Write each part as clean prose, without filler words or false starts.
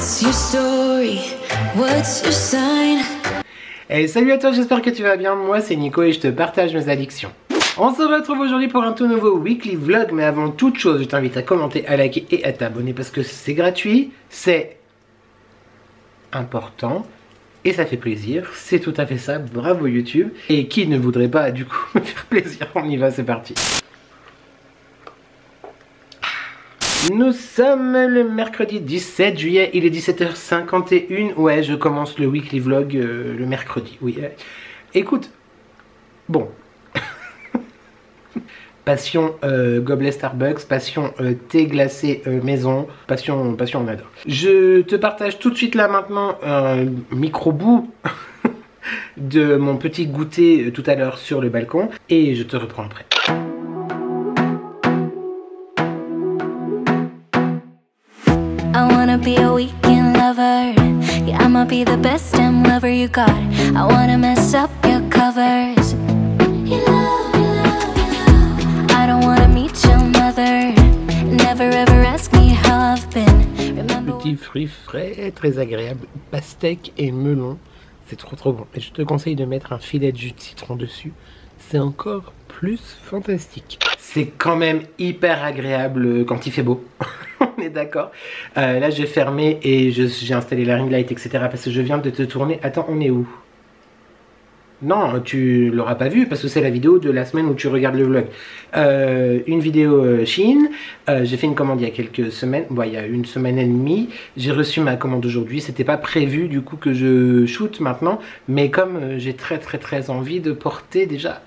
What's your story? What's your sign? Et salut à toi, j'espère que tu vas bien. Moi c'est Nico et je te partage mes addictions. On se retrouve aujourd'hui pour un tout nouveau weekly vlog, mais avant toute chose, je t'invite à commenter, à liker et à t'abonner parce que c'est gratuit, c'est important et ça fait plaisir. C'est tout à fait ça, bravo YouTube. Et qui ne voudrait pas du coup me faire plaisir? On y va, c'est parti. Nous sommes le mercredi 17 juillet, il est 17h51. Ouais, je commence le weekly vlog le mercredi, oui. Écoute, bon. Passion gobelet Starbucks, passion thé glacé maison, passion on adore. Je te partage tout de suite là maintenant un micro-bout de mon petit goûter tout à l'heure sur le balcon et je te reprends après. I wanna be a weekend lover. Yeah, I'ma be the best damn lover you got. I wanna mess up your covers. You love, you love, you love. I don't wanna meet your mother. Never ever ask me how I've been. Remember. Petit fruit frais, très agréable, pastèque et melon. C'est trop bon. Et je te conseille de mettre un filet de jus de citron dessus. C'est encore plus fantastique. C'est quand même hyper agréable quand il fait beau. On est d'accord. Là j'ai fermé et j'ai installé la ring light, etc. Parce que je viens de te tourner. Attends, on est où? Non, tu l'auras pas vu parce que c'est la vidéo de la semaine où tu regardes le vlog. Une vidéo Shein. J'ai fait une commande il y a quelques semaines. Bon, il y a une semaine et demie. J'ai reçu ma commande aujourd'hui. C'était pas prévu du coup que je shoot maintenant. Mais comme j'ai très envie de porter déjà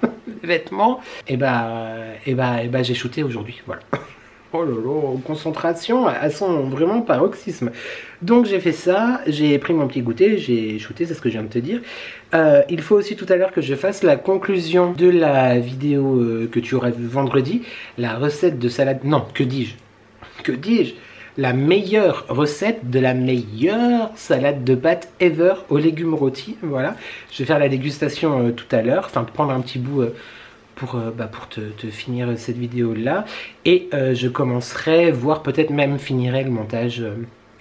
des vêtements, et j'ai shooté aujourd'hui. Voilà. Oh là là, concentration à son vraiment paroxysme. Donc j'ai fait ça, j'ai pris mon petit goûter, j'ai shooté, c'est ce que je viens de te dire. Il faut aussi tout à l'heure que je fasse la conclusion de la vidéo que tu auras vue vendredi. La recette de salade, non, que dis-je? Que dis-je? La meilleure recette de la meilleure salade de pâtes ever aux légumes rôtis. Voilà, je vais faire la dégustation tout à l'heure, enfin prendre un petit bout... pour te finir cette vidéo là et je commencerai, voire peut-être même finirai le montage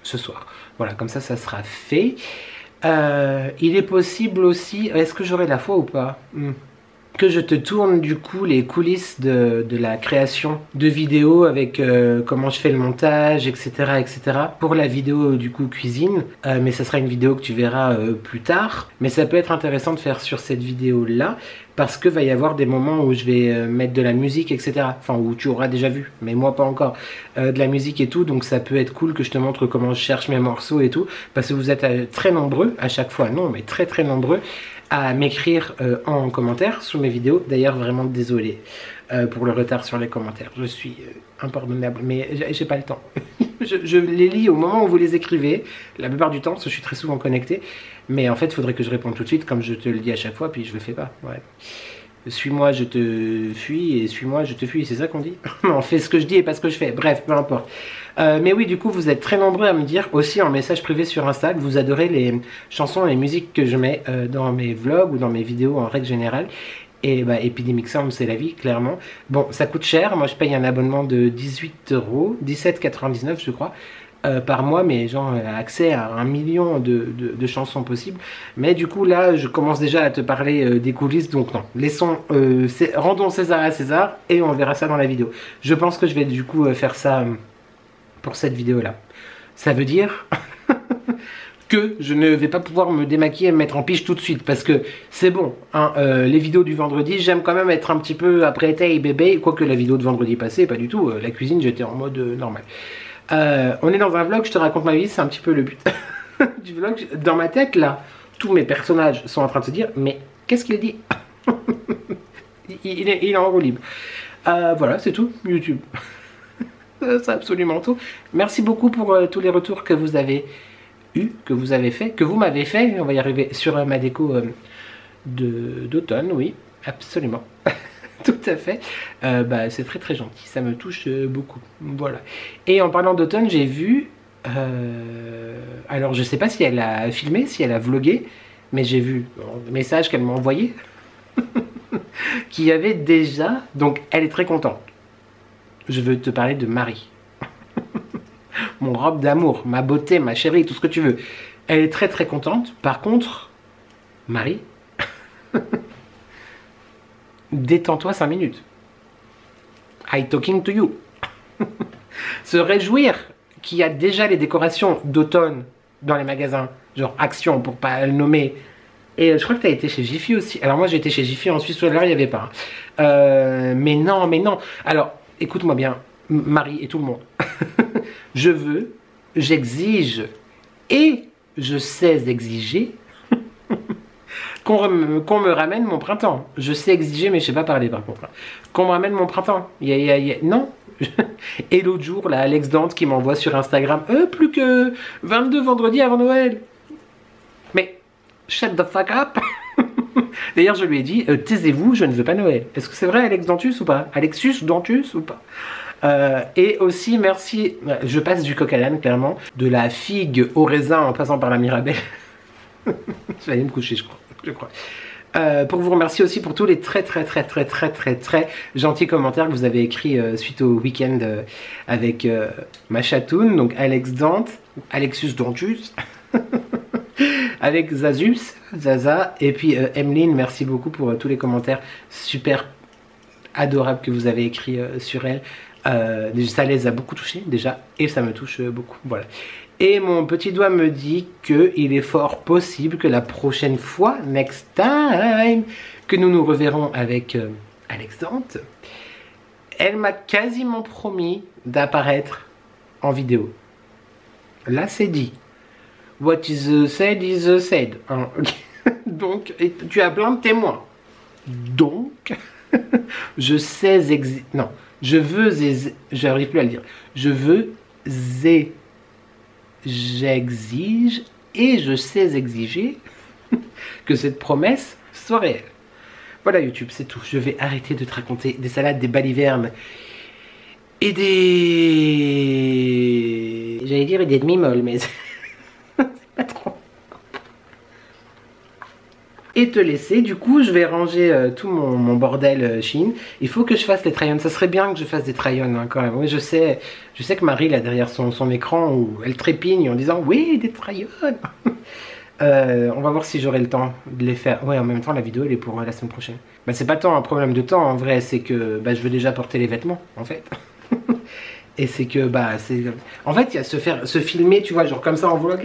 ce soir. Voilà, comme ça sera fait. Il est possible aussi, est-ce que j'aurai la foi ou pas que je te tourne du coup les coulisses de la création de vidéos avec comment je fais le montage, etc. pour la vidéo du coup cuisine, mais ça sera une vidéo que tu verras plus tard, mais ça peut être intéressant de faire sur cette vidéo là parce que va y avoir des moments où je vais mettre de la musique, etc. Enfin, où tu auras déjà vu, mais moi pas encore, de la musique et tout, donc ça peut être cool que je te montre comment je cherche mes morceaux et tout, parce que vous êtes très nombreux à chaque fois, non mais très nombreux à m'écrire en commentaire sous mes vidéos. D'ailleurs vraiment désolé pour le retard sur les commentaires, je suis impardonnable, mais j'ai pas le temps. je les lis au moment où vous les écrivez, la plupart du temps, parce que je suis très souvent connecté, mais en fait il faudrait que je réponde tout de suite comme je te le dis à chaque fois, puis je le fais pas. Ouais. Suis-moi, je te fuis, et suis-moi, je te fuis, c'est ça qu'on dit? On fait ce que je dis et pas ce que je fais, bref, peu importe. Mais oui, du coup, vous êtes très nombreux à me dire, aussi en message privé sur Insta, que vous adorez les chansons et les musiques que je mets dans mes vlogs ou dans mes vidéos en règle générale. Et Epidemic Sound, c'est la vie, clairement. Bon, ça coûte cher, moi je paye un abonnement de 18 €, 17,99 je crois. Par mois, mais genre accès à 1 million de chansons possibles. Mais du coup là je commence déjà à te parler des coulisses, donc non, laissons rendons César à César et on verra ça dans la vidéo. Je pense que je vais du coup faire ça pour cette vidéo là. Ça veut dire que je ne vais pas pouvoir me démaquiller et me mettre en pige tout de suite parce que c'est bon, hein, les vidéos du vendredi, j'aime quand même être un petit peu apprêté et bébé, quoique la vidéo de vendredi passé, pas du tout, la cuisine j'étais en mode normal. On est dans un vlog, je te raconte ma vie, c'est un petit peu le but du vlog. Dans ma tête là, tous mes personnages sont en train de se dire mais qu'est-ce qu'il dit? il est en roue libre. Voilà, c'est tout, YouTube. C'est absolument tout. Merci beaucoup pour tous les retours que vous avez eu, que vous avez fait, que vous m'avez fait. On va y arriver sur ma déco d'automne, oui, absolument. Tout à fait, c'est très gentil, ça me touche beaucoup, voilà. Et en parlant d'automne, j'ai vu, alors je sais pas si elle a filmé, si elle a vlogué, mais j'ai vu le message qu'elle m'a envoyé, qui avait déjà, donc elle est très contente. Je veux te parler de Marie. mon robe d'amour, ma beauté, ma chérie, tout ce que tu veux. Elle est très très contente. Par contre, Marie, détends-toi 5 minutes. I talking to you. Se réjouir qu'il y a déjà les décorations d'automne dans les magasins, genre Action pour pas le nommer. Et je crois que tu as été chez Jiffy aussi. Alors moi j'ai été chez Jiffy en Suisse, tout à l'heure il n'y avait pas. Mais non, mais non. Alors écoute-moi bien, Marie et tout le monde. Je veux, j'exige et je sais exiger qu'on me ramène mon printemps. Je sais exiger mais je sais pas parler par contre. Qu'on me ramène mon printemps. Non. Et l'autre jour, là, Alex Dante qui m'envoie sur Instagram plus que 22 vendredis avant Noël. Mais shut the fuck up. D'ailleurs, je lui ai dit taisez-vous, je ne veux pas Noël. Est-ce que c'est vrai, Alex Dantus ou pas? Alexus Dantus ou pas? Et aussi, merci, je passe du coq à l'âne, clairement, de la figue au raisin en passant par la Mirabelle. Je vais aller me coucher, je crois. Pour vous remercier aussi pour tous les très gentils commentaires que vous avez écrits suite au week-end avec ma chatoune, donc Alex Dante, Alexus Dantus, avec Zaza, et puis Emeline, merci beaucoup pour tous les commentaires super adorables que vous avez écrits sur elle. Ça les a beaucoup touchés déjà, et ça me touche beaucoup, voilà. Et mon petit doigt me dit qu'il est fort possible que la prochaine fois, next time, que nous nous reverrons avec Alex Dante, elle m'a quasiment promis d'apparaître en vidéo. Là, c'est dit. What is said is said. Hein, okay. Donc, tu as plein de témoins. Donc, je sais non, je veux j'arrive plus à le dire. Je veux j'exige et je sais exiger que cette promesse soit réelle. Voilà YouTube, c'est tout. Je vais arrêter de te raconter des salades, des balivernes et des... J'allais dire des demi-molles, mais c'est pas trop. Et te laisser, du coup je vais ranger tout mon bordel Shein. Il faut que je fasse les try-on, ça serait bien que je fasse des try-on hein, quand même. Oui, je sais que Marie là derrière son écran où elle trépigne en disant oui des try-on. On va voir si j'aurai le temps de les faire. Ouais, en même temps la vidéo elle est pour la semaine prochaine. Bah c'est pas tant un problème de temps en vrai, c'est que bah, je veux déjà porter les vêtements en fait. Et c'est que bah c'est en fait il y a se filmer tu vois genre comme ça en vlog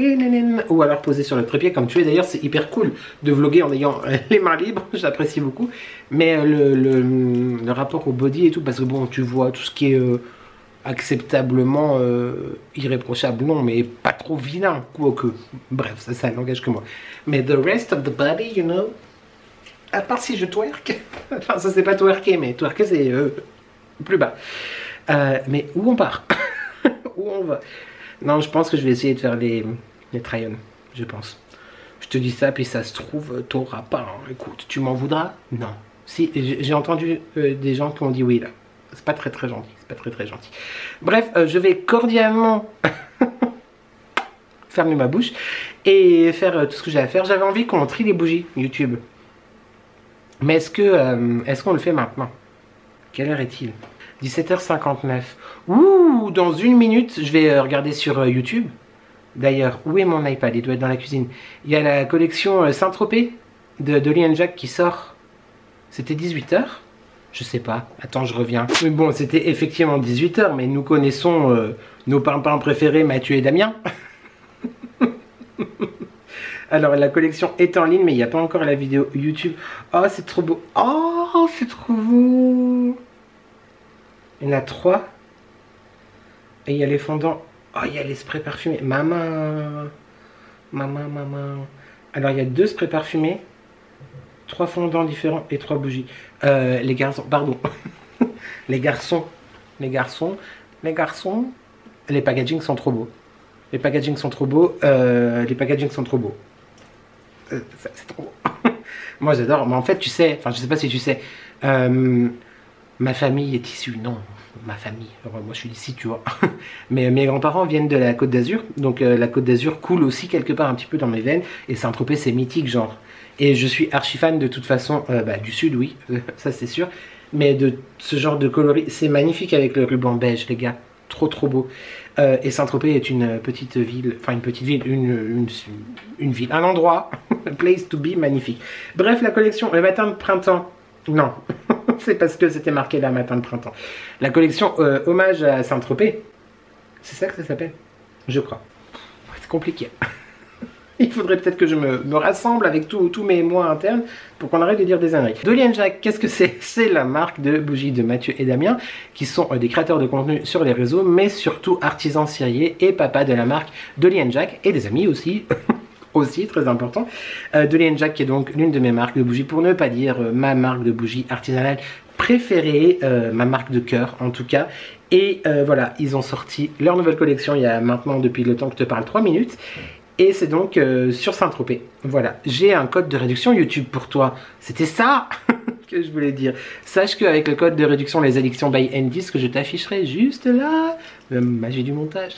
ou alors poser sur le trépied comme tu es. D'ailleurs c'est hyper cool de vlogger en ayant les mains libres, j'apprécie beaucoup. Mais le rapport au body et tout, parce que bon tu vois tout ce qui est acceptablement irréprochable, non mais pas trop vilain quoique, bref ça n'engage que moi. Mais the rest of the body you know, à part si je twerk, enfin ça c'est pas twerker mais twerker c'est plus bas. Mais où on part? Où on va? Non, je pense que je vais essayer de faire les try-on, je pense. Je te dis ça, puis ça se trouve, t'auras pas. Hein. Écoute, tu m'en voudras? Non. Si, j'ai entendu des gens qui ont dit oui là. C'est pas très gentil, c'est pas très gentil. Bref, je vais cordialement fermer ma bouche et faire tout ce que j'ai à faire. J'avais envie qu'on trie les bougies YouTube. Mais est-ce qu'on le fait maintenant? Quelle heure est-il? 17h59. Ouh, dans 1 minute, je vais regarder sur YouTube. D'ailleurs, où est mon iPad? Il doit être dans la cuisine. Il y a la collection Saint-Tropez de Dolly & Jack qui sort. C'était 18h? Je sais pas. Attends, je reviens. Mais bon, c'était effectivement 18h, mais nous connaissons nos pimpins préférés, Mathieu et Damien. Alors, la collection est en ligne, mais il n'y a pas encore la vidéo YouTube. Oh, c'est trop beau. Oh, c'est trop beau. Il y en a 3. Et il y a les fondants. Oh, il y a les sprays parfumés. Maman. Alors, il y a 2 sprays parfumés. 3 fondants différents et 3 bougies. Les garçons, pardon. Les garçons. Les packagings sont trop beaux. C'est trop beau. C'est trop beau. Moi, j'adore. Mais en fait, tu sais, enfin, je sais pas si tu sais. Ma famille est issue, non, ma famille, enfin, moi je suis d'ici tu vois, mais mes grands-parents viennent de la Côte d'Azur, donc la Côte d'Azur coule aussi quelque part un petit peu dans mes veines, et Saint-Tropez c'est mythique genre, et je suis archi fan de toute façon, du sud oui, ça c'est sûr, mais de ce genre de coloris, c'est magnifique avec le ruban beige les gars, trop beau. Et Saint-Tropez est une petite ville, enfin une petite ville, une ville, un endroit, a place to be magnifique. Bref, la collection le matin de printemps, non, c'est parce que c'était marqué là, matin de printemps. La collection hommage à Saint-Tropez, c'est ça que ça s'appelle, je crois. C'est compliqué. Il faudrait peut-être que je me rassemble avec tous mes mots internes pour qu'on arrête de dire des âneries. Dolly & Jacques, qu'est-ce que c'est? C'est la marque de bougies de Mathieu et Damien, qui sont des créateurs de contenu sur les réseaux, mais surtout artisans ceriers et papa de la marque Dolly & Jacques, et des amis aussi, aussi très important. Dolly & Jacques qui est donc l'une de mes marques de bougies, pour ne pas dire ma marque de bougies artisanale préférée, ma marque de cœur en tout cas. Et voilà, ils ont sorti leur nouvelle collection il y a maintenant, depuis le temps que je te parle, 3 minutes. Et c'est donc sur Saint-Tropez. Voilà, j'ai un code de réduction YouTube pour toi. C'était ça que je voulais dire. Sache qu'avec le code de réduction Les Addictions by Andy, que je t'afficherai juste là, la magie du montage,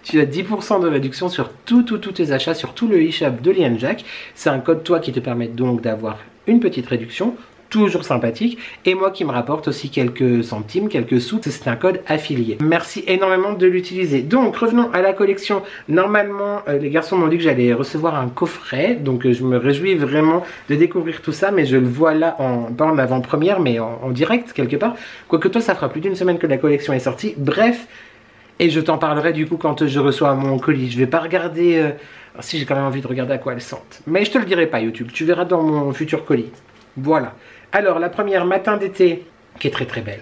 tu as 10% de réduction sur tous tes achats, sur tout le e-shop de Dolly & Jacques. C'est un code toi qui te permet donc d'avoir une petite réduction, toujours sympathique, et moi qui me rapporte aussi quelques centimes, quelques sous, c'est un code affilié. Merci énormément de l'utiliser. Donc revenons à la collection. Normalement les garçons m'ont dit que j'allais recevoir un coffret, donc je me réjouis vraiment de découvrir tout ça, mais je le vois là, pas en avant-première, mais en direct quelque part. Quoique toi ça fera plus d'une semaine que la collection est sortie. Bref, et je t'en parlerai du coup quand je reçois mon colis. Je vais pas regarder, si j'ai quand même envie de regarder à quoi elles sentent, mais je te le dirai pas YouTube, tu verras dans mon futur colis. Voilà. Alors la première, matin d'été, qui est très belle,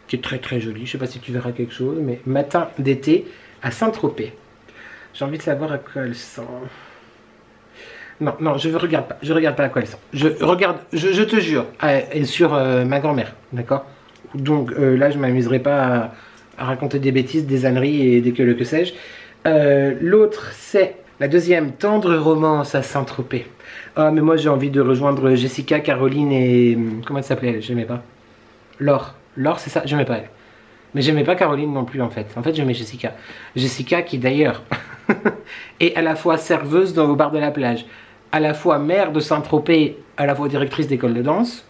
qui est très jolie, je sais pas si tu verras quelque chose, mais matin d'été à Saint-Tropez. J'ai envie de savoir à quoi elle sent. Non, je regarde pas à quoi elle sent. Je te jure, et sur ma grand-mère, d'accord? Donc là je m'amuserai pas à raconter des bêtises, des âneries et des que sais-je. L'autre c'est la deuxième, tendre romance à Saint-Tropez. Ah mais moi j'ai envie de rejoindre Jessica, Caroline et... Comment elle s'appelait elle? J'aimais pas. Laure. Laure c'est ça? J'aimais pas elle. Mais j'aimais pas Caroline non plus en fait. En fait j'aimais Jessica. Jessica qui d'ailleurs est à la fois serveuse au bar de la plage, à la fois mère de Saint-Tropez, à la fois directrice d'école de danse.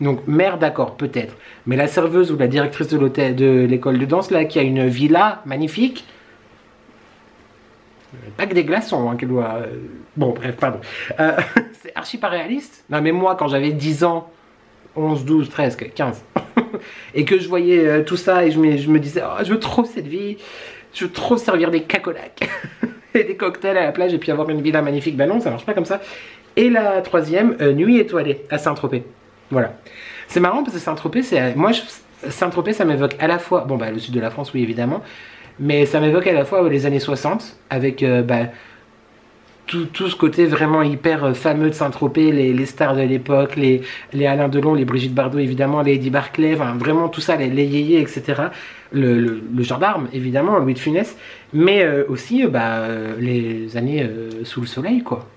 Donc mère d'accord peut-être. Mais la serveuse ou la directrice de l'hôtel de l'école de danse là qui a une villa magnifique. Pas que des glaçons hein, qu'elle doit... Bon bref, pardon. C'est archi pas réaliste. Non mais moi quand j'avais 10 ans, 11, 12, 13, 15, et que je voyais tout ça et je me disais oh, je veux trop cette vie, je veux trop servir des cacolacs et des cocktails à la plage et puis avoir une villa magnifique. Ben non, ça marche pas comme ça. Et la troisième, nuit étoilée à Saint-Tropez. Voilà. C'est marrant parce que Saint-Tropez, c'est... Moi, Saint-Tropez, ça m'évoque à la fois... Bon bah le sud de la France, oui évidemment. Mais ça m'évoque à la fois les années 60, avec tout ce côté vraiment hyper fameux de Saint-Tropez, les stars de l'époque, les Alain Delon, les Brigitte Bardot évidemment, les Eddie Barclay, enfin, vraiment tout ça, les yéyés, etc. Le gendarme évidemment, Louis de Funès, mais aussi les années sous le soleil quoi.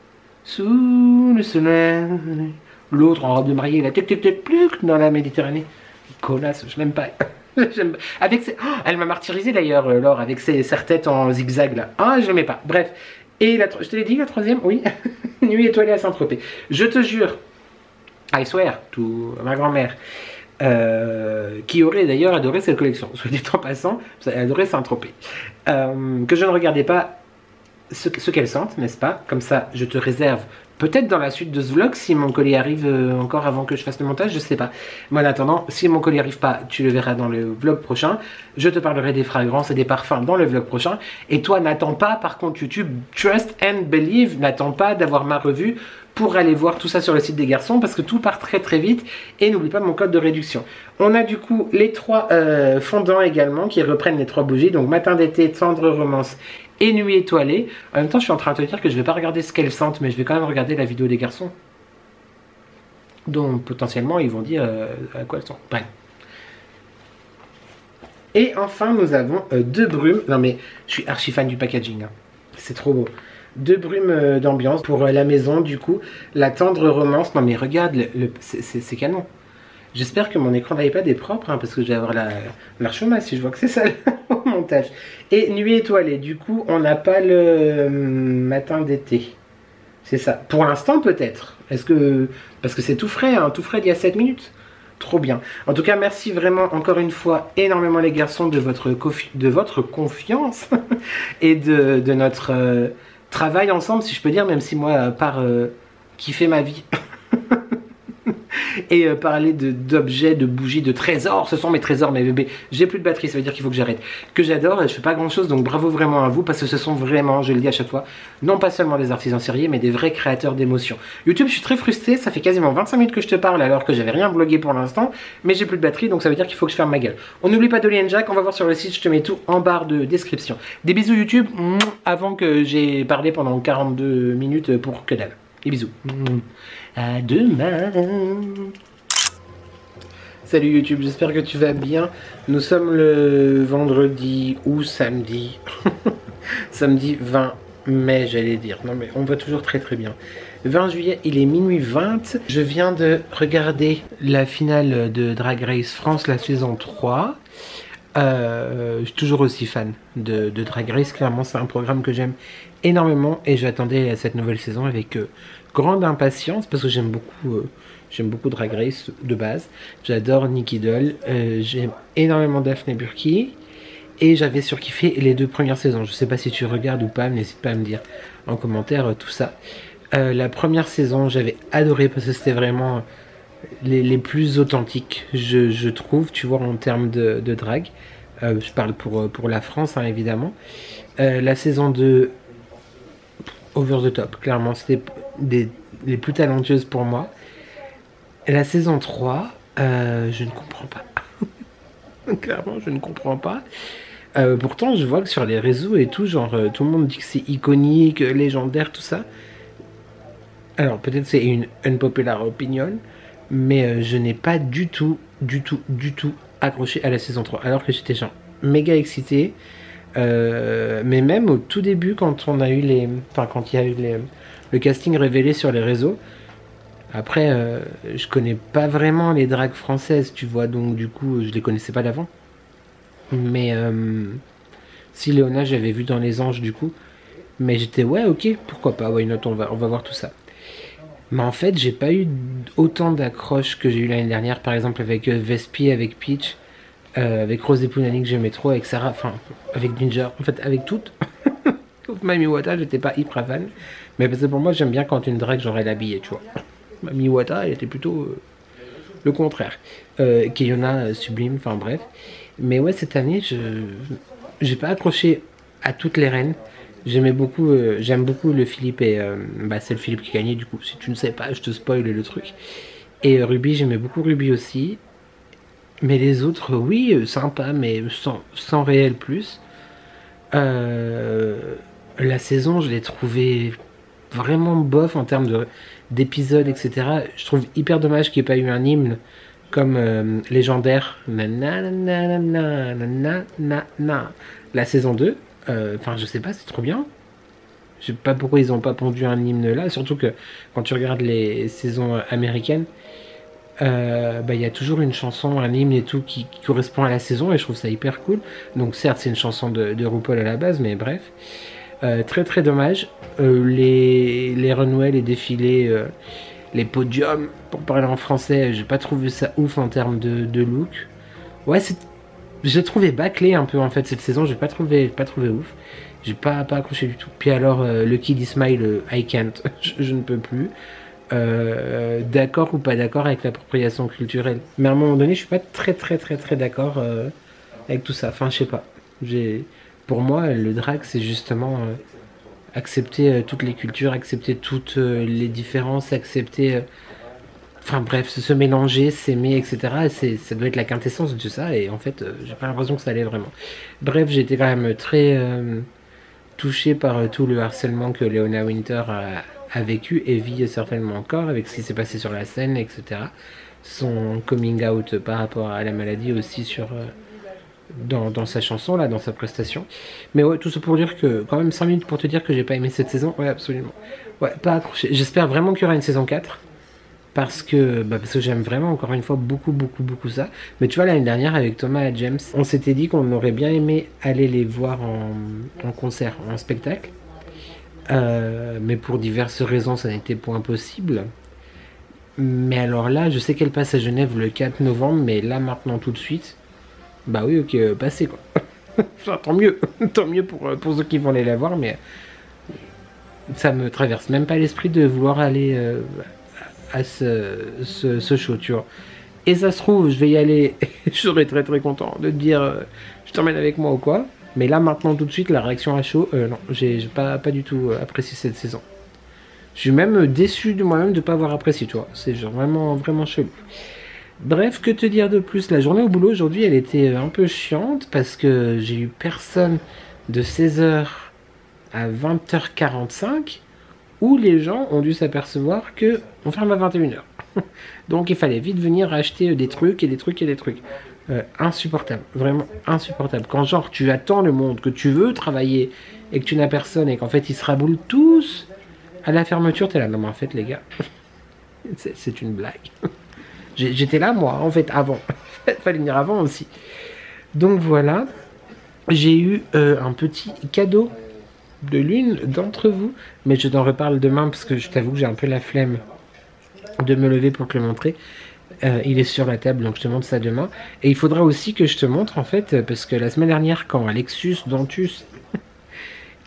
Sous le soleil, l'autre en robe de mariée, la tic dans la Méditerranée. Connasse, je l'aime pas. Avec ses... oh, elle m'a martyrisé d'ailleurs, Laure, avec ses têtes en zigzag là. Ah, je l'aimais pas. Bref. Et je te l'ai dit, la troisième, oui. Nuit étoilée à Saint-Tropez. Je te jure, I swear, ma grand-mère, qui aurait d'ailleurs adoré cette collection, soit dit en passant, elle adorait Saint-Tropez, que je ne regardais pas ce qu'elle sente, n'est-ce pas? Comme ça, je te réserve. Peut-être dans la suite de ce vlog, si mon colis arrive encore avant que je fasse le montage, je sais pas. Mais en attendant, si mon colis arrive pas, tu le verras dans le vlog prochain. Je te parlerai des fragrances et des parfums dans le vlog prochain. Et toi, n'attends pas, par contre, YouTube, trust and believe, n'attends pas d'avoir ma revue pour aller voir tout ça sur le site des garçons, parce que tout part très vite. Et n'oublie pas mon code de réduction. On a du coup les 3 fondants également, qui reprennent les 3 bougies. Donc matin d'été, tendre romance et nuit étoilée. En même temps, je suis en train de te dire que je vais pas regarder ce qu'elles sentent, mais je vais quand même regarder la vidéo des garçons. Donc potentiellement, ils vont dire à quoi elles sont. Bref. Et enfin, nous avons 2 brumes. Non mais, je suis archi fan du packaging. Hein. C'est trop beau. 2 brumes d'ambiance pour la maison, du coup. La tendre romance. Non mais regarde, c'est canon. J'espère que mon écran d'iPad est propre, hein, parce que je vais avoir la chômage si je vois que c'est ça au montage. Et nuit étoilée, du coup, on n'a pas le matin d'été. C'est ça. Pour l'instant, peut-être. Est-ce que... Parce que c'est tout frais, hein, tout frais d'il y a 7 minutes. trop bien. En tout cas, merci vraiment encore une fois énormément les garçons de votre confiance et de notre travail ensemble, si je peux dire, même si moi, à part kiffer ma vie et parler d'objets, de bougies, de trésors, ce sont mes trésors, mes bébés. J'ai plus de batterie, ça veut dire qu'il faut que j'arrête. Que j'adore, et je fais pas grand chose, donc bravo vraiment à vous, parce que ce sont vraiment, je le dis à chaque fois, non pas seulement des artisans sérieux, mais des vrais créateurs d'émotions. YouTube, je suis très frustré, ça fait quasiment 25 minutes que je te parle alors que j'avais rien vlogué pour l'instant, mais j'ai plus de batterie, donc ça veut dire qu'il faut que je ferme ma gueule. On n'oublie pas Dolly & Jack, on va voir sur le site, je te mets tout en barre de description. Des bisous YouTube, avant que j'ai parlé pendant 42 minutes pour que dalle. Des bisous. À demain. Salut YouTube, j'espère que tu vas bien. Nous sommes le vendredi ou samedi. Samedi 20 mai, j'allais dire. Non mais on va toujours très très bien. 20 juillet, il est minuit 20. Je viens de regarder la finale de Drag Race France, la saison 3. Je suis toujours aussi fan de Drag Race. Clairement, c'est un programme que j'aime énormément et j'attendais cette nouvelle saison avec grande impatience parce que j'aime beaucoup Drag Race de base. J'adore Nicky Doll, j'aime énormément Daphne Burki et j'avais surkiffé les 2 premières saisons. Je sais pas si tu regardes ou pas, mais n'hésite pas à me dire en commentaire tout ça. La première saison, j'avais adoré parce que c'était vraiment les plus authentiques, je trouve, tu vois, en termes de drag. Je parle pour la France, hein, évidemment. La saison 2, over the top, clairement, c'était les plus talentueuses pour moi. Et la saison 3, je ne comprends pas. Clairement, je ne comprends pas. Pourtant, je vois que sur les réseaux et tout, genre, tout le monde dit que c'est iconique, légendaire, tout ça. Alors, peut-être c'est une unpopular opinion, mais je n'ai pas du tout accroché à la saison 3, alors que j'étais genre méga excité. Mais même au tout début, quand on a eu quand il y a eu le casting révélé sur les réseaux, après je connais pas vraiment les dragues françaises, tu vois, donc du coup je les connaissais pas d'avant. Mais si Léona j'avais vu dans Les Anges du coup, mais j'étais ouais ok, pourquoi pas, why not, on va voir tout ça. Mais en fait j'ai pas eu autant d'accroches que j'ai eu l'année dernière, par exemple avec Vespi, avec Peach, avec Rose et Punani que j'aimais trop, avec Sarah, enfin avec Ginger, en fait avec toutes. Sauf Mami Wata, j'étais pas hyper fan, mais parce que pour moi j'aime bien quand une drague genre elle est habillée, tu vois. Mami Wata elle était plutôt le contraire. Keyona sublime, enfin bref. Mais ouais, cette année j'ai pas accroché à toutes les reines. J'aime beaucoup le Philippe et c'est le Philippe qui gagnait du coup. Si tu ne sais pas, je te spoil le truc. Et Ruby, j'aimais beaucoup Ruby aussi. Mais les autres, oui, sympa, mais sans réel plus. La saison, je l'ai trouvée vraiment bof en termes d'épisodes, etc. Je trouve hyper dommage qu'il n'y ait pas eu un hymne comme légendaire. La saison 2. Enfin, je sais pas, c'est trop bien. Je sais pas pourquoi ils ont pas pondu un hymne là. Surtout que quand tu regardes les saisons américaines, y a toujours une chanson, un hymne et tout qui correspond à la saison et je trouve ça hyper cool. Donc certes c'est une chanson de RuPaul à la base, mais bref, très très dommage. Les runways, les défilés, les podiums, pour parler en français, j'ai pas trouvé ça ouf en termes de look. Ouais, j'ai trouvé bâclé un peu en fait cette saison, j'ai pas trouvé ouf. J'ai pas accroché du tout. Puis alors le Kid Smile, I can't, je ne peux plus. D'accord ou pas d'accord avec l'appropriation culturelle, mais à un moment donné je suis pas très d'accord avec tout ça, enfin je sais pas, pour moi le drag c'est justement accepter toutes les cultures, accepter toutes les différences, accepter enfin bref, se mélanger, s'aimer, etc. Et ça doit être la quintessence de tout ça et en fait j'ai pas l'impression que ça allait vraiment. Bref, j'ai été quand même très touché par tout le harcèlement que Léona Winter a vécu et vit certainement encore avec ce qui s'est passé sur la scène, etc. Son coming out par rapport à la maladie aussi dans sa chanson, là, dans sa prestation. Mais ouais, tout ça pour dire que, quand même 5 minutes pour te dire que j'ai pas aimé cette saison. Ouais, absolument. Ouais, pas accroché. J'espère vraiment qu'il y aura une saison 4. Parce que j'aime vraiment, encore une fois, beaucoup ça. Mais tu vois, l'année dernière, avec Thomas et James, on s'était dit qu'on aurait bien aimé aller les voir en concert, en spectacle. Mais pour diverses raisons ça n'était point possible Mais alors là, je sais qu'elle passe à Genève le 4 novembre, mais là maintenant tout de suite, bah oui, ok, passez quoi. Enfin, tant mieux pour ceux qui vont aller la voir, mais ça me traverse même pas l'esprit de vouloir aller à ce show, tu vois. Et ça se trouve, je vais y aller, je serai très très content de te dire je t'emmène avec moi ou quoi. Mais là maintenant tout de suite, la réaction à chaud, non, j'ai pas du tout apprécié cette saison. Je suis même déçu de moi-même de ne pas avoir apprécié, tu vois. C'est genre vraiment chelou. Bref, que te dire de plus? La journée au boulot aujourd'hui, elle était un peu chiante parce que j'ai eu personne de 16h à 20h45 où les gens ont dû s'apercevoir que on ferme à 21h. Donc il fallait vite venir acheter des trucs et des trucs et des trucs. Insupportable, vraiment insupportable. Quand genre tu attends le monde, que tu veux travailler et que tu n'as personne et qu'en fait ils se raboulent tous à la fermeture, t'es là. Non mais en fait les gars, c'est une blague. J'étais là moi en fait avant. Fallait venir avant aussi. Donc voilà, j'ai eu un petit cadeau de l'une d'entre vous, mais je t'en reparle demain parce que je t'avoue que j'ai un peu la flemme de me lever pour te le montrer. Il est sur la table, donc je te montre ça demain. Et il faudra aussi que je te montre en fait, parce que la semaine dernière quand Alexus Dantus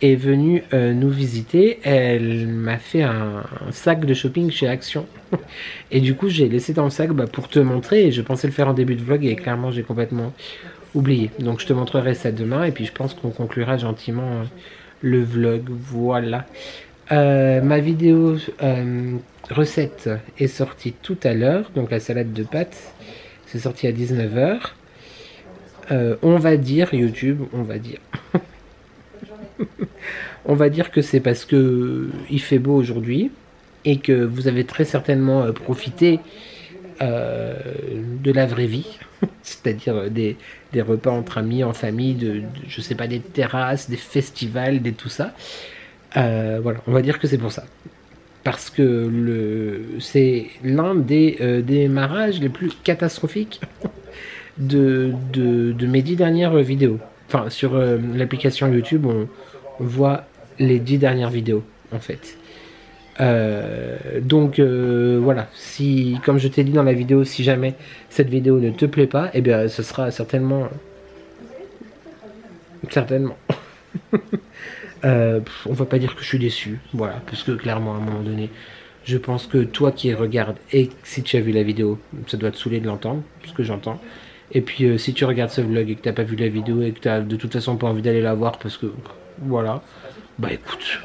est venue nous visiter, elle m'a fait un sac de shopping chez Action. Et du coup j'ai laissé dans le sac pour te montrer, et je pensais le faire en début de vlog et clairement j'ai complètement oublié. Donc je te montrerai ça demain et puis je pense qu'on conclura gentiment le vlog. Voilà. Ma vidéo recette est sortie tout à l'heure, donc la salade de pâtes, c'est sorti à 19h. On va dire YouTube, on va dire. On va dire que c'est parce que il fait beau aujourd'hui et que vous avez très certainement profité de la vraie vie, c'est-à-dire des repas entre amis, en famille, je sais pas, des terrasses, des festivals, des tout ça. Voilà, on va dire que c'est pour ça. Parce que c'est l'un des démarrages les plus catastrophiques de mes 10 dernières vidéos. Enfin, sur l'application YouTube, on voit les 10 dernières vidéos, en fait. Donc, voilà. Si, comme je t'ai dit dans la vidéo, si jamais cette vidéo ne te plaît pas, eh bien, ce sera certainement... on va pas dire que je suis déçu, voilà, parce que clairement à un moment donné, je pense que toi qui regardes, et si tu as vu la vidéo, ça doit te saouler de l'entendre, ce que j'entends. Et puis si tu regardes ce vlog et que t'as pas vu la vidéo et que t'as de toute façon pas envie d'aller la voir parce que voilà, bah écoute,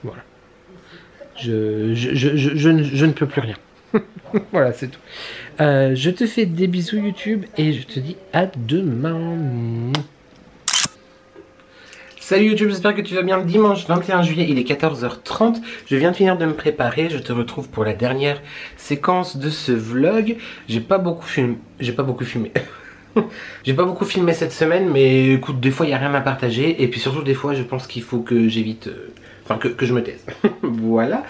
voilà. Je ne peux plus rien. Voilà, c'est tout. Je te fais des bisous YouTube et je te dis à demain. Salut YouTube, j'espère que tu vas bien. Le dimanche 21 juillet, il est 14h30. Je viens de finir de me préparer. Je te retrouve pour la dernière séquence de ce vlog. J'ai pas beaucoup filmé. J'ai pas beaucoup filmé cette semaine, mais écoute, des fois il n'y a rien à partager. Et puis surtout, des fois, je pense qu'il faut que j'évite. Enfin, que je me taise. Voilà.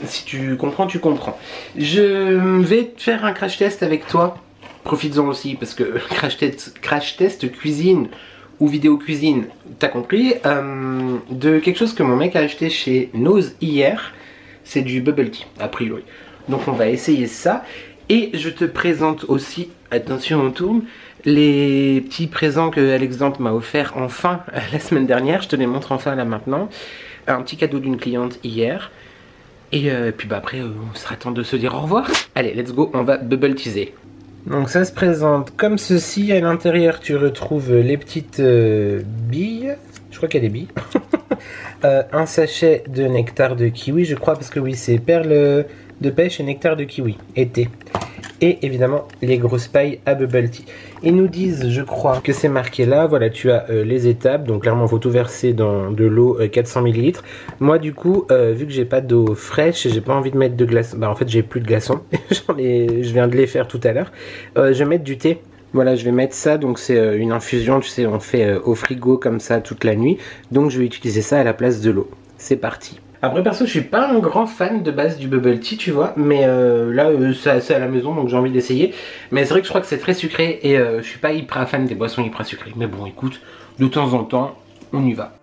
Si tu comprends, tu comprends. Je vais faire un crash test avec toi. Profites-en aussi, parce que crash test cuisine ou vidéo cuisine, t'as compris, de quelque chose que mon mec a acheté chez Nose hier. C'est du bubble tea, a priori. Donc on va essayer ça. Et je te présente aussi, attention on tourne, les petits présents que Alexandre m'a offert enfin la semaine dernière. Je te les montre enfin là maintenant. Un petit cadeau d'une cliente hier. Et puis après, on sera temps de se dire au revoir. Allez, let's go, on va bubble teaser. Donc ça se présente comme ceci. À l'intérieur tu retrouves les petites billes. Je crois qu'il y a des billes. Un sachet de nectar de kiwi, je crois, parce que oui, c'est perles de pêche et nectar de kiwi, été. Et évidemment les grosses pailles à bubble tea. Ils nous disent, je crois, que c'est marqué là. Voilà, tu as les étapes. Donc clairement, il faut tout verser dans de l'eau 400 ml. Moi, du coup, vu que j'ai pas d'eau fraîche, j'ai pas envie de mettre de glaçons. Bah en fait, j'ai plus de glaçons. Je viens de les faire tout à l'heure. Je vais mettre du thé. Voilà, je vais mettre ça. Donc c'est une infusion. Tu sais, on fait au frigo comme ça toute la nuit. Donc je vais utiliser ça à la place de l'eau. C'est parti. Après perso, je suis pas un grand fan de base du bubble tea, tu vois, mais là c'est à la maison, donc j'ai envie d'essayer. Mais c'est vrai que je crois que c'est très sucré et je suis pas hyper fan des boissons hyper sucrées. Mais bon, écoute, de temps en temps, on y va.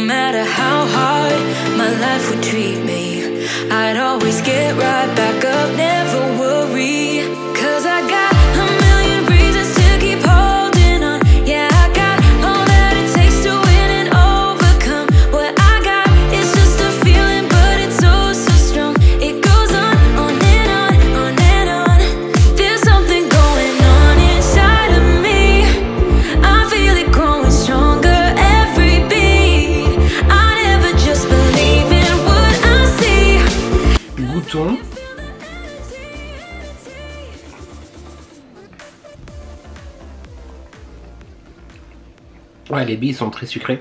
matter how hard my life would treat me, I'd always get right back up, never worry. Cause I got a million reasons to keep holding on. Yeah, I got all that it takes to win and overcome. What I got is just a feeling, but it's oh so strong. It goes on and on, on and on. There's something going on inside of me. I feel it growing stronger every beat. I never just believe in what I see. Goûtons. Ouais, les billes sont très sucrées.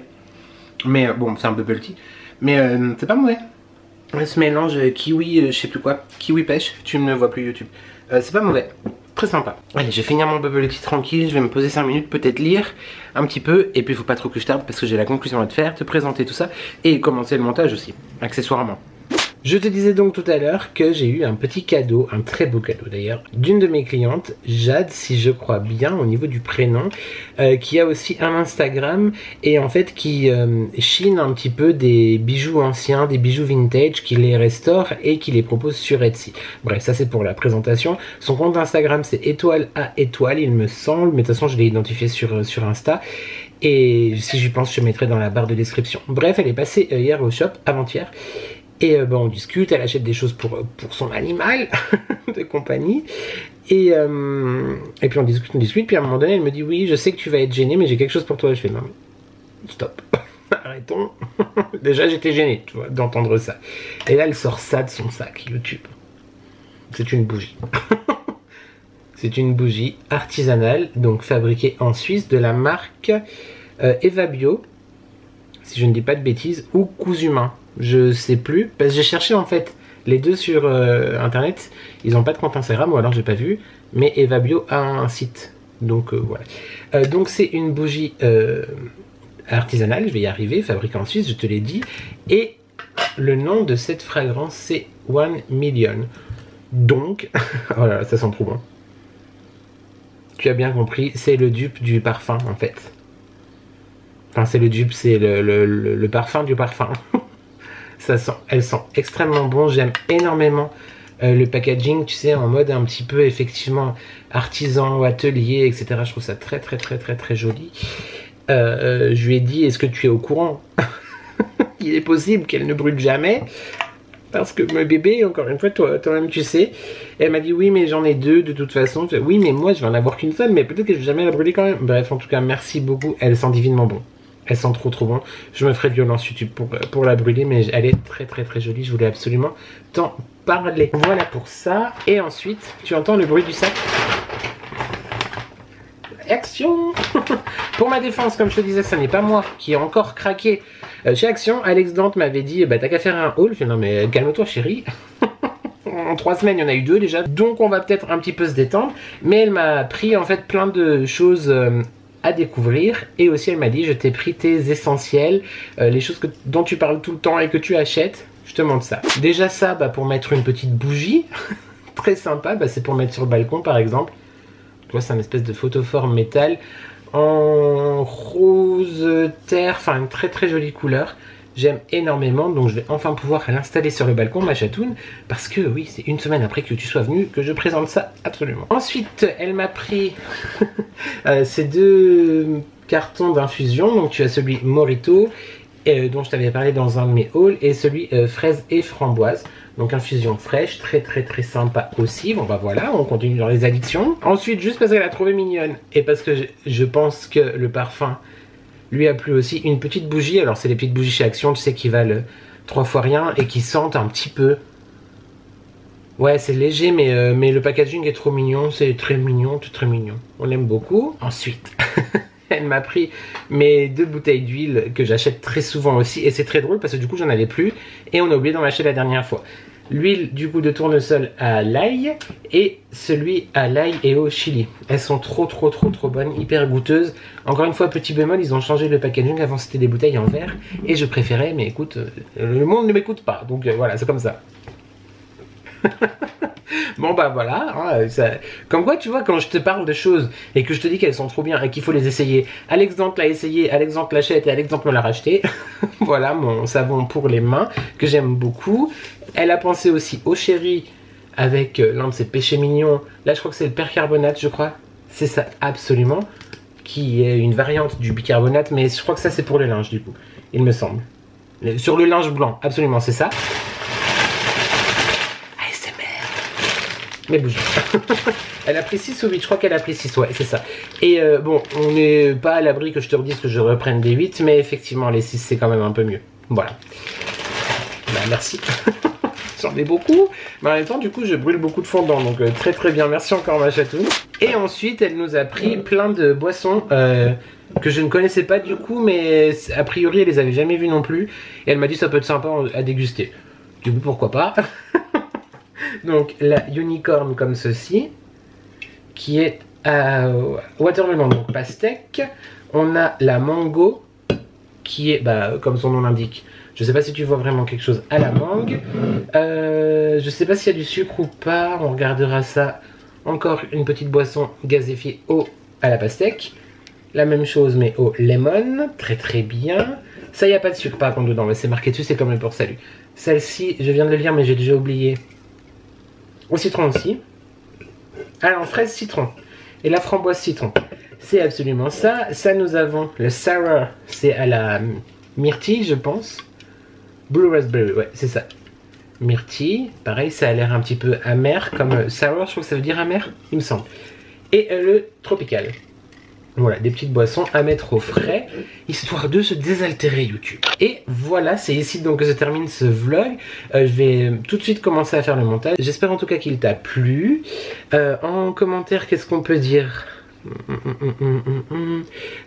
Mais bon, c'est un bubble tea. Mais c'est pas mauvais. Ce mélange kiwi, je sais plus quoi. Kiwi pêche, tu ne vois plus YouTube. C'est pas mauvais. Très sympa. Allez, je vais finir mon bubble tea tranquille. Je vais me poser 5 minutes, peut-être lire un petit peu. Et puis, il faut pas trop que je tarde parce que j'ai la conclusion à te faire, te présenter tout ça. Et commencer le montage aussi, accessoirement. Je te disais donc tout à l'heure que j'ai eu un petit cadeau, un très beau cadeau d'ailleurs, d'une de mes clientes, Jade, si je crois bien au niveau du prénom, qui a aussi un Instagram et en fait qui chine un petit peu des bijoux anciens, des bijoux vintage, qui les restaure et qui les propose sur Etsy. Bref, ça c'est pour la présentation. Son compte Instagram c'est étoile à étoile, il me semble, mais de toute façon je l'ai identifié sur Insta. Et si j'y pense, je mettrai dans la barre de description. Bref, elle est passée hier au shop, avant-hier. Et on discute, elle achète des choses pour son animal de compagnie. Et puis on discute, puis à un moment donné elle me dit oui, je sais que tu vas être gêné, mais j'ai quelque chose pour toi. Je fais non mais stop, arrêtons. Déjà j'étais gêné, tu vois, d'entendre ça. Et là elle sort ça de son sac YouTube. C'est une bougie. C'est une bougie artisanale, donc fabriquée en Suisse, de la marque Eva Bio, si je ne dis pas de bêtises, ou Cousumain. Je sais plus, parce que j'ai cherché en fait les deux sur internet, ils n'ont pas de compte Instagram ou alors j'ai pas vu, mais Eva Bio a un site, donc voilà. Donc c'est une bougie artisanale, je vais y arriver, fabriquée en Suisse, je te l'ai dit, et le nom de cette fragrance c'est 1 Million, donc, oh là là, ça sent trop bon. Tu as bien compris, c'est le dupe du parfum en fait. Enfin c'est le dupe, c'est le parfum du parfum. Elle sent extrêmement bon, j'aime énormément le packaging, tu sais, en mode un petit peu effectivement artisan ou atelier, etc. Je trouve ça très joli. Je lui ai dit, est-ce que tu es au courant? Il est possible qu'elle ne brûle jamais, parce que mon bébé, encore une fois, toi-même tu sais. Et elle m'a dit, oui mais j'en ai deux de toute façon. Je fais, oui mais moi je vais en avoir qu'une seule, mais peut-être que je vais jamais la brûler quand même. Bref, en tout cas, merci beaucoup, elle sent divinement bon. Elle sent trop bon. Je me ferai violence YouTube pour la brûler, mais elle est très jolie. Je voulais absolument t'en parler. Voilà pour ça. Et ensuite, tu entends le bruit du sac. Action. Pour ma défense, comme je te disais, ce n'est pas moi qui ai encore craqué chez Action. Alex Dante m'avait dit, bah t'as qu'à faire un haul. Je fais, non mais calme-toi chérie. En 3 semaines, il y en a eu 2 déjà. Donc on va peut-être un petit peu se détendre. Mais elle m'a pris en fait plein de choses à découvrir, et aussi elle m'a dit, je t'ai pris tes essentiels, les choses dont tu parles tout le temps et que tu achètes. Je te montre ça. Déjà ça, bah, pour mettre une petite bougie très sympa, bah, c'est pour mettre sur le balcon par exemple. Tu vois, c'est un espèce de photoforme métal en rose terre, enfin une très jolie couleur. J'aime énormément, donc je vais enfin pouvoir l'installer sur le balcon, ma chatoune, parce que oui, c'est une semaine après que tu sois venu que je présente ça absolument. Ensuite, elle m'a pris ces 2 cartons d'infusion, donc tu as celui Morito, dont je t'avais parlé dans un de mes hauls, et celui fraise et framboise. Donc infusion fraîche, très sympa aussi. Bon bah voilà, on continue dans les addictions. Ensuite, juste parce qu'elle a trouvé mignonne, et parce que je pense que le parfum lui a plu aussi, une petite bougie. Alors c'est les petites bougies chez Action, tu sais, qui valent 3 fois rien et qui sentent un petit peu. Ouais, c'est léger, mais le packaging est trop mignon. C'est très mignon, tout très mignon. On l'aime beaucoup. Ensuite, elle m'a pris mes 2 bouteilles d'huile que j'achète très souvent aussi. Et c'est très drôle parce que du coup, j'en avais plus. Et on a oublié d'en acheter la dernière fois. L'huile du coup de tournesol à l'ail et celui à l'ail et au chili. Elles sont trop bonnes, hyper goûteuses. Encore une fois, petit bémol, ils ont changé le packaging. Avant c'était des bouteilles en verre et je préférais, mais écoute, le monde ne m'écoute pas, donc voilà, c'est comme ça. Bon bah voilà, hein, comme quoi tu vois, quand je te parle de choses et que je te dis qu'elles sont trop bien et qu'il faut les essayer, Alexandre l'a essayé, Alexandre l'achète et Alexandre me l'a racheté. Voilà mon savon pour les mains que j'aime beaucoup. Elle a pensé aussi au chéri avec l'un de ses péchés mignons. Là je crois que c'est le percarbonate, je crois. C'est ça, absolument. Qui est une variante du bicarbonate, mais je crois que ça c'est pour le linge du coup, il me semble. Sur le linge blanc, absolument, c'est ça. Mais bouge. Elle a pris 6 ou 8, je crois qu'elle a pris 6, ouais, c'est ça. Et bon, on n'est pas à l'abri que je te redise que je reprenne des 8, mais effectivement, les 6, c'est quand même un peu mieux. Voilà. Bah, merci. J'en ai beaucoup. Mais en même temps, du coup, je brûle beaucoup de fondant, donc très très bien. Merci encore, ma chatoune. Et ensuite, elle nous a pris plein de boissons que je ne connaissais pas du coup, mais a priori, elle les avait jamais vues non plus. Et elle m'a dit ça peut être sympa à déguster. Du coup, pourquoi pas. Donc la unicorn comme ceci, qui est à watermelon, donc pastèque. On a la mango, qui est, bah, comme son nom l'indique, je sais pas si tu vois vraiment quelque chose à la mangue. Je sais pas s'il y a du sucre ou pas, on regardera ça. Encore une petite boisson gazéfiée à la pastèque. La même chose mais au lemon, très très bien. Ça, il n'y a pas de sucre par contre dedans, mais c'est marqué dessus, c'est comme le port salut. Celle-ci, je viens de le lire mais j'ai déjà oublié. Au citron aussi. Alors, fraise citron. Et la framboise citron. C'est absolument ça. Ça, nous avons le sour. C'est à la myrtille, je pense. Blue raspberry, ouais, c'est ça. Myrtille. Pareil, ça a l'air un petit peu amer. Comme sour, je crois que ça veut dire amer, il me semble. Et le tropical. Voilà, des petites boissons à mettre au frais, histoire de se désaltérer YouTube. Et voilà, c'est ici donc que se termine ce vlog. Je vais tout de suite commencer à faire le montage. J'espère en tout cas qu'il t'a plu. En commentaire, qu'est-ce qu'on peut dire ?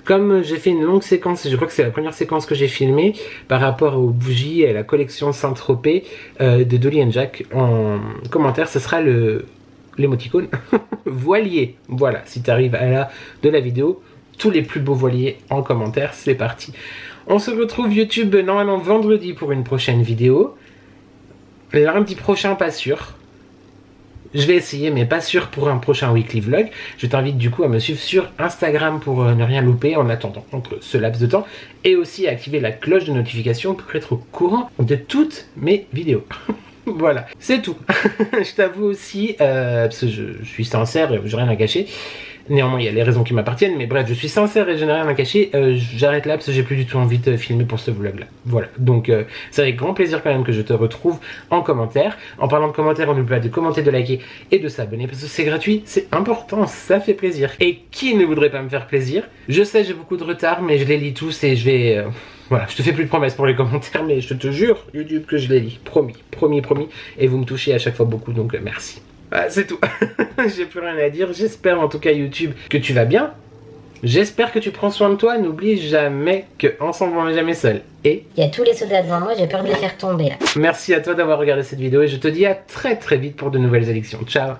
Comme j'ai fait une longue séquence, je crois que c'est la première séquence que j'ai filmée par rapport aux bougies et à la collection Saint-Tropez de Dolly & Jack, en commentaire, ce sera l'émoticône voilier. Voilà, si tu arrives à la de la vidéo, tous les plus beaux voiliers en commentaire, c'est parti. On se retrouve YouTube normalement vendredi pour une prochaine vidéo. Lundi prochain, pas sûr. Je vais essayer, mais pas sûr pour un prochain weekly vlog. Je t'invite du coup à me suivre sur Instagram pour ne rien louper en attendant entre ce laps de temps. Et aussi à activer la cloche de notification pour être au courant de toutes mes vidéos. Voilà, c'est tout. Je t'avoue aussi, parce que je suis sincère et j'ai rien à cacher. Néanmoins, il y a les raisons qui m'appartiennent, mais bref, je suis sincère et je n'ai rien à cacher. J'arrête là parce que j'ai plus du tout envie de filmer pour ce vlog là. Voilà, donc c'est avec grand plaisir quand même que je te retrouve en commentaire. En parlant de commentaires, on n'oublie pas de commenter, de liker et de s'abonner parce que c'est gratuit, c'est important, ça fait plaisir. Et qui ne voudrait pas me faire plaisir? Je sais, j'ai beaucoup de retard, mais je les lis tous et je vais... Voilà, je te fais plus de promesses pour les commentaires, mais je te jure, YouTube, que je les lis. Promis, promis, promis. Et vous me touchez à chaque fois beaucoup, donc merci. Voilà, c'est tout. J'ai plus rien à dire. J'espère en tout cas, YouTube, que tu vas bien. J'espère que tu prends soin de toi. N'oublie jamais que ensemble on n'est jamais seul. Et il y a tous les soldats devant moi, j'ai peur de les faire tomber là. Merci à toi d'avoir regardé cette vidéo et je te dis à très très vite pour de nouvelles élections. Ciao.